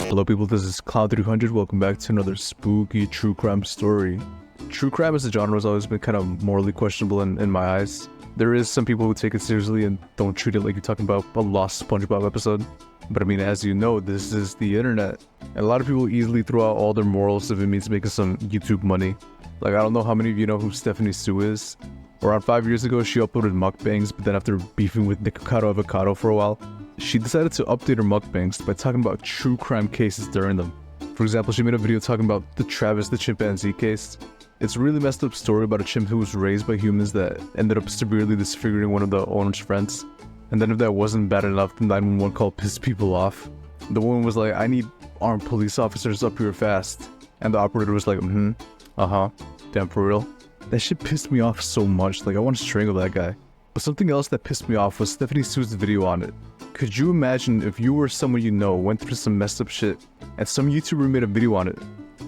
Hello people, this is Cloud300. Welcome back to another spooky true crime story. True crime as a genre has always been kind of morally questionable in my eyes. There is some people who take it seriously and don't treat it like you're talking about a lost SpongeBob episode. But I mean, as you know, this is the internet. And a lot of people easily throw out all their morals if it means making some YouTube money. Like, I don't know how many of you know who Stephanie Sue is. Around 5 years ago, she uploaded mukbangs, but then after beefing with Nikocado Avocado for a while, she decided to update her mukbangs by talking about true crime cases during them. For example, she made a video talking about the Travis the chimpanzee case. It's a really messed up story about a chimp who was raised by humans that ended up severely disfiguring one of the owner's friends. And then if that wasn't bad enough, the 911 call pissed people off. The woman was like, "I need armed police officers up here fast." And the operator was like, damn for real. That shit pissed me off so much, like I want to strangle that guy. But something else that pissed me off was Stephanie Sue's video on it. Could you imagine if you or someone you know went through some messed up shit and some YouTuber made a video on it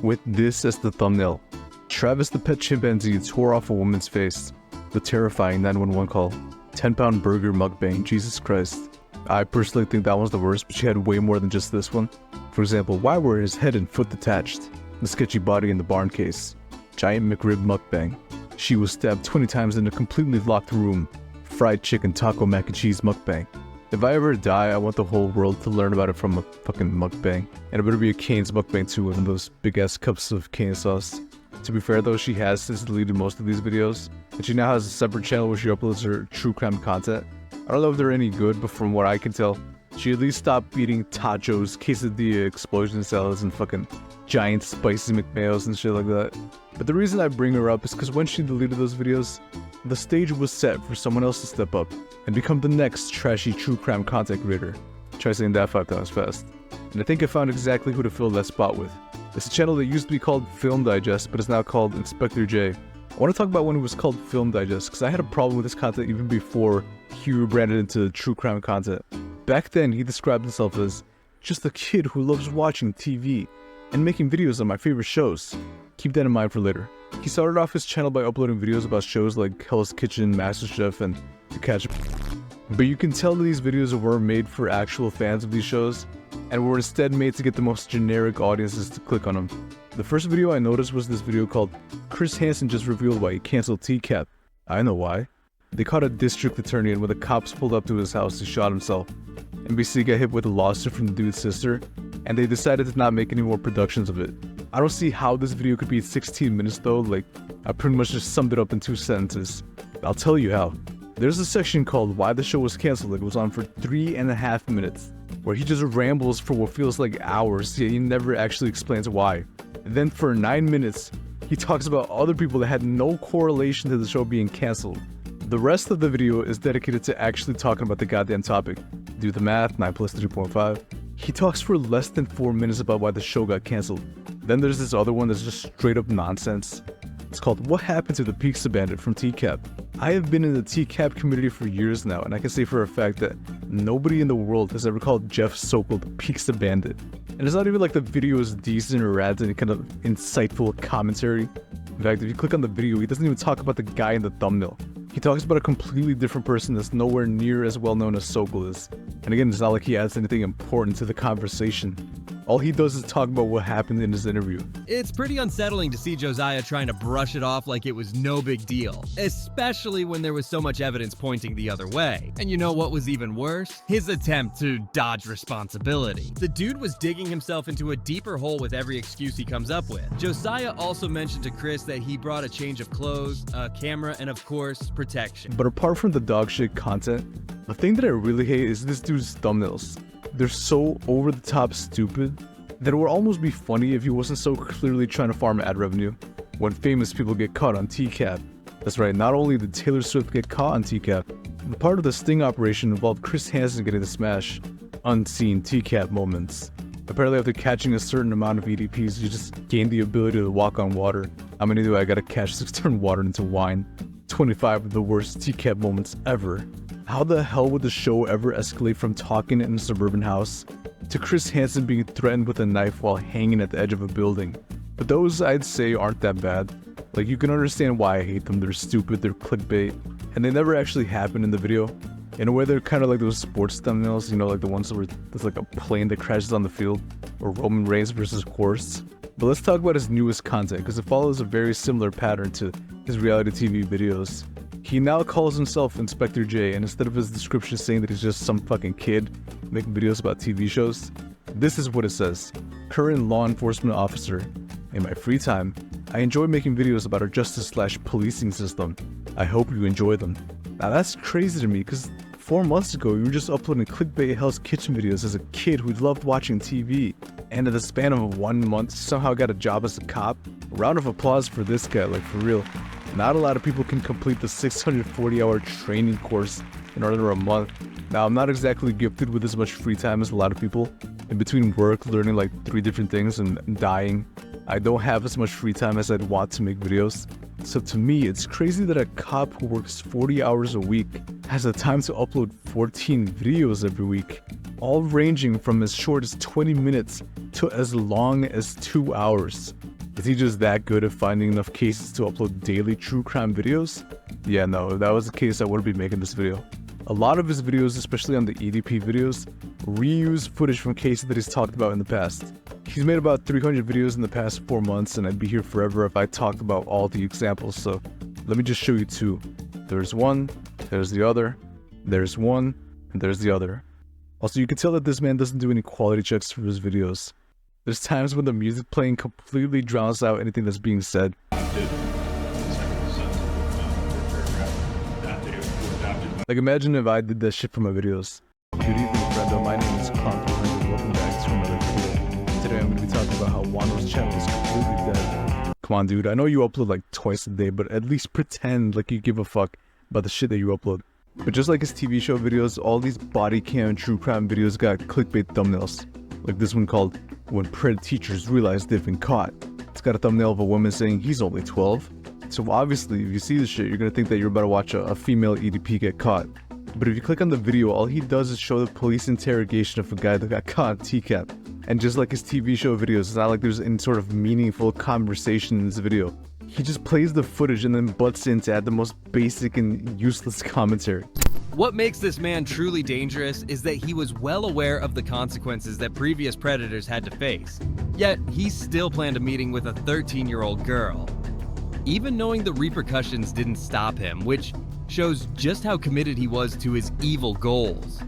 with this as the thumbnail? Travis the pet chimpanzee tore off a woman's face. The terrifying 911 call. 10-pound burger mukbang, Jesus Christ. I personally think that one's the worst, but she had way more than just this one. For example, why were his head and foot detached? The sketchy body in the barn case. Giant McRib mukbang. She was stabbed 20 times in a completely locked room. Fried chicken taco mac and cheese mukbang. If I ever die, I want the whole world to learn about it from a fucking mukbang. And it better be a Cane's mukbang too, one of those big ass cups of cane sauce. To be fair though, she has since deleted most of these videos, and she now has a separate channel where she uploads her true crime content. I don't know if they're any good, but from what I can tell, she at least stopped eating tachos, quesadilla, explosion salads, and fucking giant spicy McMayos and shit like that. But the reason I bring her up is because when she deleted those videos, the stage was set for someone else to step up and become the next trashy true crime content creator. Try saying that 5 times fast. And I think I found exactly who to fill that spot with. It's a channel that used to be called Film Digest, but is now called InspectorJay. I want to talk about when it was called Film Digest, because I had a problem with this content even before he rebranded into true crime content. Back then, he described himself as just a kid who loves watching TV and making videos on my favorite shows. Keep that in mind for later. He started off his channel by uploading videos about shows like Hell's Kitchen, MasterChef, and To Catch a... But you can tell that these videos weren't made for actual fans of these shows, and were instead made to get the most generic audiences to click on them. The first video I noticed was this video called Chris Hansen just revealed why he canceled TCAP. I know why. They caught a district attorney, and when the cops pulled up to his house, he shot himself. NBC got hit with a lawsuit from the dude's sister, and they decided to not make any more productions of it. I don't see how this video could be 16 minutes though, like I pretty much just summed it up in 2 sentences. I'll tell you how. There's a section called Why the Show Was Cancelled that goes on for 3.5 minutes, where he just rambles for what feels like hours, yet he never actually explains why. And then for 9 minutes, he talks about other people that had no correlation to the show being cancelled. The rest of the video is dedicated to actually talking about the goddamn topic. Do the math, 9 plus 3.5. He talks for less than 4 minutes about why the show got cancelled. Then there's this other one that's just straight up nonsense. It's called What Happened to the Pizza Bandit from TCAP. I have been in the TCAP community for years now, and I can say for a fact that nobody in the world has ever called Jeff Sokol the Pizza Bandit. And it's not even like the video is decent or adds any kind of insightful commentary. In fact, if you click on the video, he doesn't even talk about the guy in the thumbnail. He talks about a completely different person that's nowhere near as well known as Sokol is. And again, it's not like he adds anything important to the conversation. All he does is talk about what happened in his interview. It's pretty unsettling to see Josiah trying to brush it off like it was no big deal, especially when there was so much evidence pointing the other way. And you know what was even worse? His attempt to dodge responsibility. The dude was digging himself into a deeper hole with every excuse he comes up with. Josiah also mentioned to Chris that he brought a change of clothes, a camera, and of course, protection. But apart from the dog shit content, the thing that I really hate is this dude's thumbnails. They're so over-the-top stupid that it would almost be funny if he wasn't so clearly trying to farm ad revenue when famous people get caught on TCAP. That's right, not only did Taylor Swift get caught on TCAP, but part of the sting operation involved Chris Hansen getting the smash unseen TCAP moments. Apparently after catching a certain amount of EDPs, you just gain the ability to walk on water. How many do I gotta catch to turn water into wine? 25 of the worst TCAP moments ever. How the hell would the show ever escalate from talking in a suburban house to Chris Hansen being threatened with a knife while hanging at the edge of a building? But those, I'd say, aren't that bad. Like, you can understand why I hate them. They're stupid, they're clickbait, and they never actually happen in the video. In a way, they're kind of like those sports thumbnails, you know, like the ones where there's like a plane that crashes on the field, or Roman Reigns versus horse. But let's talk about his newest content, because it follows a very similar pattern to his reality TV videos. He now calls himself InspectorJay, and instead of his description saying that he's just some fucking kid making videos about TV shows, this is what it says. Current law enforcement officer. In my free time, I enjoy making videos about our justice/policing system. I hope you enjoy them. Now that's crazy to me, because 4 months ago you were just uploading clickbait Hell's Kitchen videos as a kid who loved watching TV. And in the span of 1 month, somehow got a job as a cop. A round of applause for this guy, like for real. Not a lot of people can complete the 640-hour training course in under a month. Now, I'm not exactly gifted with as much free time as a lot of people. In between work, learning like 3 different things, and dying, I don't have as much free time as I'd want to make videos. So to me, it's crazy that a cop who works 40 hours a week has the time to upload 14 videos every week, all ranging from as short as 20 minutes to as long as 2 hours. Is he just that good at finding enough cases to upload daily true crime videos? Yeah, no, if that was the case, I wouldn't be making this video. A lot of his videos, especially on the EDP videos, reuse footage from cases that he's talked about in the past. He's made about 300 videos in the past 4 months, and I'd be here forever if I talked about all the examples, so let me just show you 2. There's one, there's the other, there's one, and there's the other. Also, you can tell that this man doesn't do any quality checks for his videos. There's times when the music playing completely drowns out anything that's being said. Like, imagine if I did that shit for my videos. Good evening, friendo. My name is Clown. Welcome back to another video. Today I'm going to be talking about how Wano's channel is completely dead. Come on, dude. I know you upload like twice a day, but at least pretend like you give a fuck about the shit that you upload. But just like his TV show videos, all these body cam and true crime videos got clickbait thumbnails. Like this one called When Pred Teachers Realize They've Been Caught. It's got a thumbnail of a woman saying he's only 12. So obviously, if you see this shit, you're gonna think that you're about to watch a female EDP get caught. But if you click on the video, all he does is show the police interrogation of a guy that got caught on TCAP. And just like his TV show videos, it's not like there's any sort of meaningful conversation in this video. He just plays the footage and then butts in to add the most basic and useless commentary. What makes this man truly dangerous is that he was well aware of the consequences that previous predators had to face. Yet, he still planned a meeting with a 13-year-old girl. Even knowing the repercussions didn't stop him, which shows just how committed he was to his evil goals.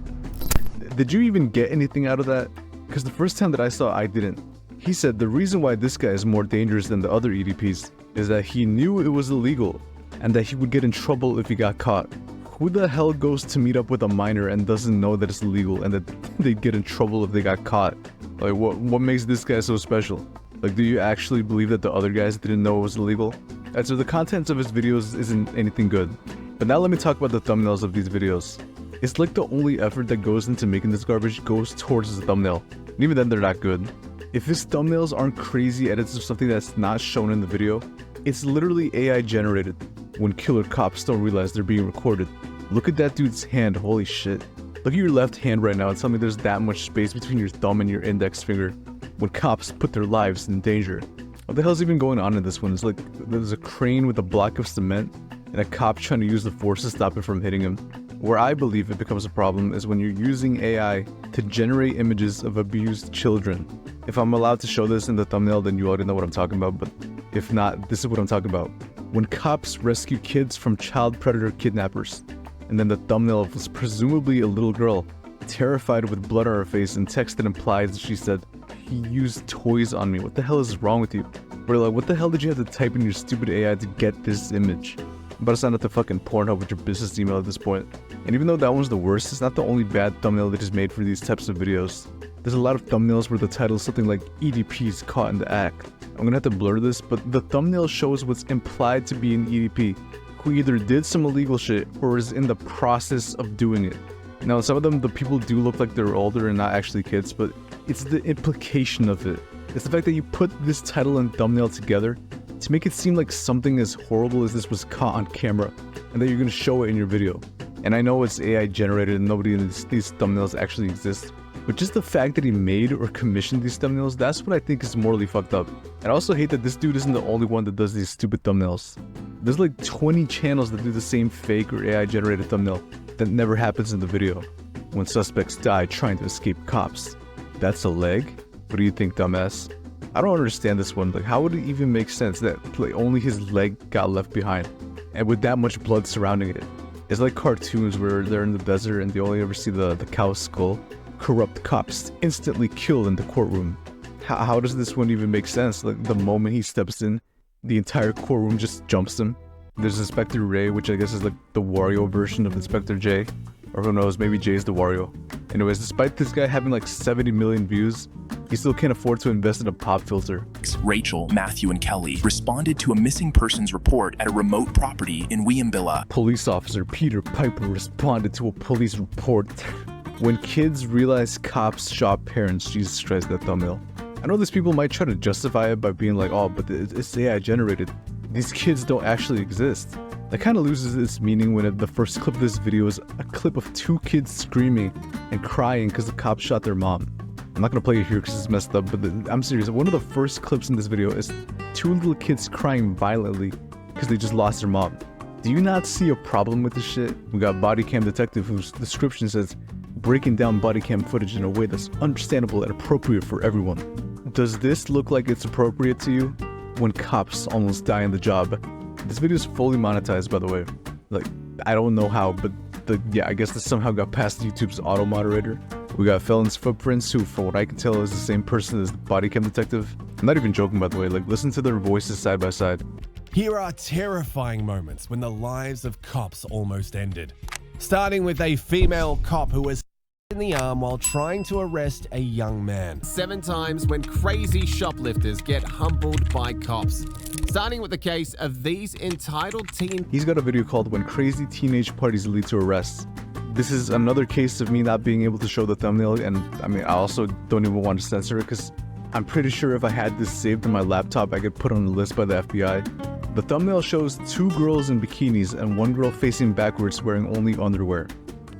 Did you even get anything out of that? Because the first time that I saw, I didn't. He said the reason why this guy is more dangerous than the other EDPs is that he knew it was illegal and that he would get in trouble if he got caught. Who the hell goes to meet up with a minor and doesn't know that it's illegal and that they'd get in trouble if they got caught? Like, what makes this guy so special? Like, do you actually believe that the other guys didn't know it was illegal? And so the content of his videos isn't anything good. But now let me talk about the thumbnails of these videos. It's like the only effort that goes into making this garbage goes towards the thumbnail. And even then, they're not good. If his thumbnails aren't crazy edits of something that's not shown in the video, it's literally AI generated. When killer cops don't realize they're being recorded. Look at that dude's hand, holy shit. Look at your left hand right now and tell me there's that much space between your thumb and your index finger. When cops put their lives in danger. What the hell's even going on in this one? It's like there's a crane with a block of cement and a cop trying to use the force to stop it from hitting him. Where I believe it becomes a problem is when you're using AI to generate images of abused children. If I'm allowed to show this in the thumbnail, then you already know what I'm talking about, but if not, this is what I'm talking about. When cops rescue kids from child predator kidnappers, and then the thumbnail was presumably a little girl, terrified with blood on her face, and text that implies she said, "He used toys on me. What the hell is wrong with you?" Or like, what the hell did you have to type in your stupid AI to get this image? I'm about to sign up to fucking Pornhub with your business email at this point. And even though that one's the worst, it's not the only bad thumbnail that is made for these types of videos. There's a lot of thumbnails where the title is something like EDP's caught in the act. I'm gonna have to blur this, but the thumbnail shows what's implied to be an EDP, who either did some illegal shit or is in the process of doing it. Now, some of them, the people do look like they're older and not actually kids, but it's the implication of it. It's the fact that you put this title and thumbnail together to make it seem like something as horrible as this was caught on camera, and that you're gonna show it in your video. And I know it's AI generated and nobody in these thumbnails actually exists, but just the fact that he made or commissioned these thumbnails, that's what I think is morally fucked up. And I also hate that this dude isn't the only one that does these stupid thumbnails. There's like 20 channels that do the same fake or AI generated thumbnail. that never happens in the video. When suspects die trying to escape cops. That's a leg? What do you think, dumbass? I don't understand this one. Like, how would it even make sense that like only his leg got left behind, and with that much blood surrounding it? It's like cartoons where they're in the desert and they only ever see the cow's skull. Corrupt cops instantly killed in the courtroom. How does this one even make sense? Like, the moment he steps in, the entire courtroom just jumps him. There's InspectorJay, which I guess is like the Wario version of InspectorJay. Or who knows, maybe Jay's the Wario. Anyways, despite this guy having like 70 million views, he still can't afford to invest in a pop filter. Rachel, Matthew, and Kelly responded to a missing persons report at a remote property in Williambilla. Police officer Peter Piper responded to a police report. When kids realize cops shot parents, Jesus Christ, that thumbnail. I know these people might try to justify it by being like, oh, but it's AI generated. These kids don't actually exist. That kind of loses its meaning when the first clip of this video is a clip of two kids screaming and crying because the cops shot their mom. I'm not gonna play it here because it's messed up, but I'm serious. One of the first clips in this video is two little kids crying violently because they just lost their mom. Do you not see a problem with this shit? We got bodycam detective whose description says, breaking down bodycam footage in a way that's understandable and appropriate for everyone. Does this look like it's appropriate to you? When cops almost die in the job. This video is fully monetized, by the way. Like, I don't know how, but yeah, I guess this somehow got past YouTube's auto moderator. We got felon's footprints, who, from what I can tell, is the same person as the bodycam detective. I'm not even joking, by the way. Like, listen to their voices side by side. Here are terrifying moments when the lives of cops almost ended. Starting with a female cop who was in the arm while trying to arrest a young man. 7 times when crazy shoplifters get humbled by cops. Starting with the case of these entitled teen... He's got a video called When Crazy Teenage Parties Lead to Arrests. This is another case of me not being able to show the thumbnail, and I mean, I also don't even want to censor it because I'm pretty sure if I had this saved on my laptop, I could put on the list by the FBI. The thumbnail shows 2 girls in bikinis and 1 girl facing backwards wearing only underwear.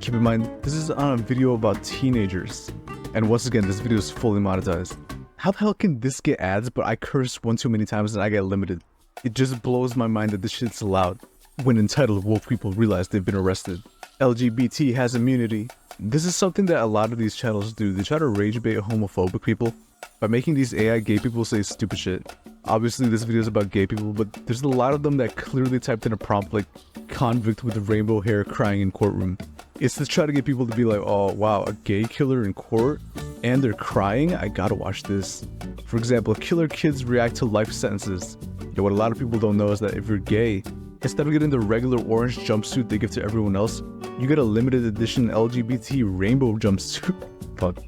Keep in mind, this is on a video about teenagers. And once again, this video is fully monetized. How the hell can this get ads, but I curse one too many times and I get limited? It just blows my mind that this shit's allowed. When entitled woke people realize they've been arrested. LGBT has immunity. This is something that a lot of these channels do. They try to rage bait homophobic people by making these AI gay people say stupid shit. Obviously, this video is about gay people, but there's a lot of them that clearly typed in a prompt like convict with rainbow hair crying in courtroom. It's to try to get people to be like, oh wow, a gay killer in court and they're crying? I gotta watch this. For example, killer kids react to life sentences. Yeah, what a lot of people don't know is that if you're gay, instead of getting the regular orange jumpsuit they give to everyone else, you get a limited edition LGBT rainbow jumpsuit. Fuck.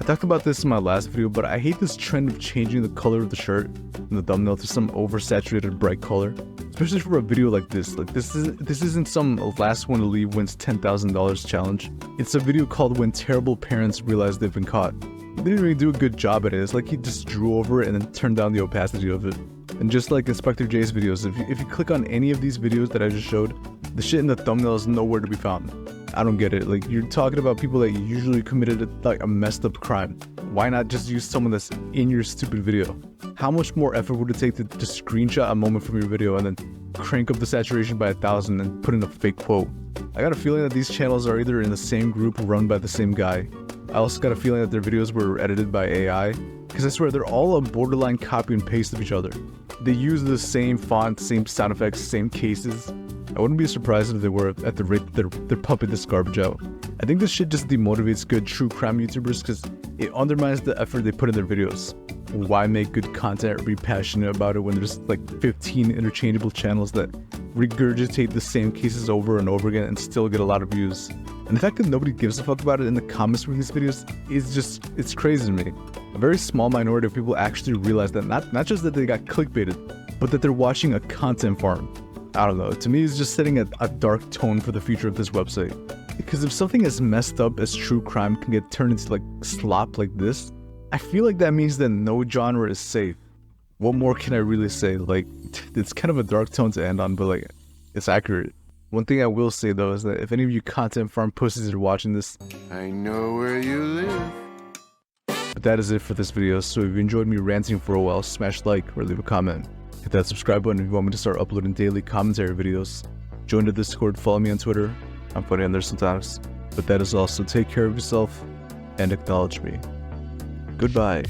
I talked about this in my last video, but I hate this trend of changing the color of the shirt and the thumbnail to some oversaturated bright color. Especially for a video like this. Like, this isn't some last one to leave wins $10,000 challenge. It's a video called When Terrible Parents Realize They've Been Caught. He didn't really do a good job at it. It's like he just drew over it and then turned down the opacity of it. And just like InspectorJay's videos, if you click on any of these videos that I just showed, the shit in the thumbnail is nowhere to be found. I don't get it. Like, you're talking about people that usually committed like a messed up crime. Why not just use someone that's in your stupid video? How much more effort would it take to just screenshot a moment from your video and then crank up the saturation by 1,000 and put in a fake quote? I got a feeling that these channels are either in the same group run by the same guy. I also got a feeling that their videos were edited by AI, because I swear they're all a borderline copy and paste of each other. They use the same font, same sound effects, same cases. I wouldn't be surprised if they were at the rate they're pumping this garbage out. I think this shit just demotivates good true crime YouTubers because it undermines the effort they put in their videos. Why make good content or be passionate about it when there's like 15 interchangeable channels that regurgitate the same cases over and over again and still get a lot of views? And the fact that nobody gives a fuck about it in the comments for these videos is just, it's crazy to me. A very small minority of people actually realize that not just that they got clickbaited, but that they're watching a content farm. I don't know, to me it's just setting a dark tone for the future of this website. Because if something as messed up as true crime can get turned into like slop like this, I feel like that means that no genre is safe. What more can I really say? Like, it's kind of a dark tone to end on, but like, it's accurate. One thing I will say though is that if any of you content farm pussies are watching this, I know where you live. But that is it for this video, so if you enjoyed me ranting for a while, smash like or leave a comment. Hit that subscribe button if you want me to start uploading daily commentary videos. Join the Discord, follow me on Twitter. I'm putting in there sometimes. But that is also take care of yourself and acknowledge me. Goodbye.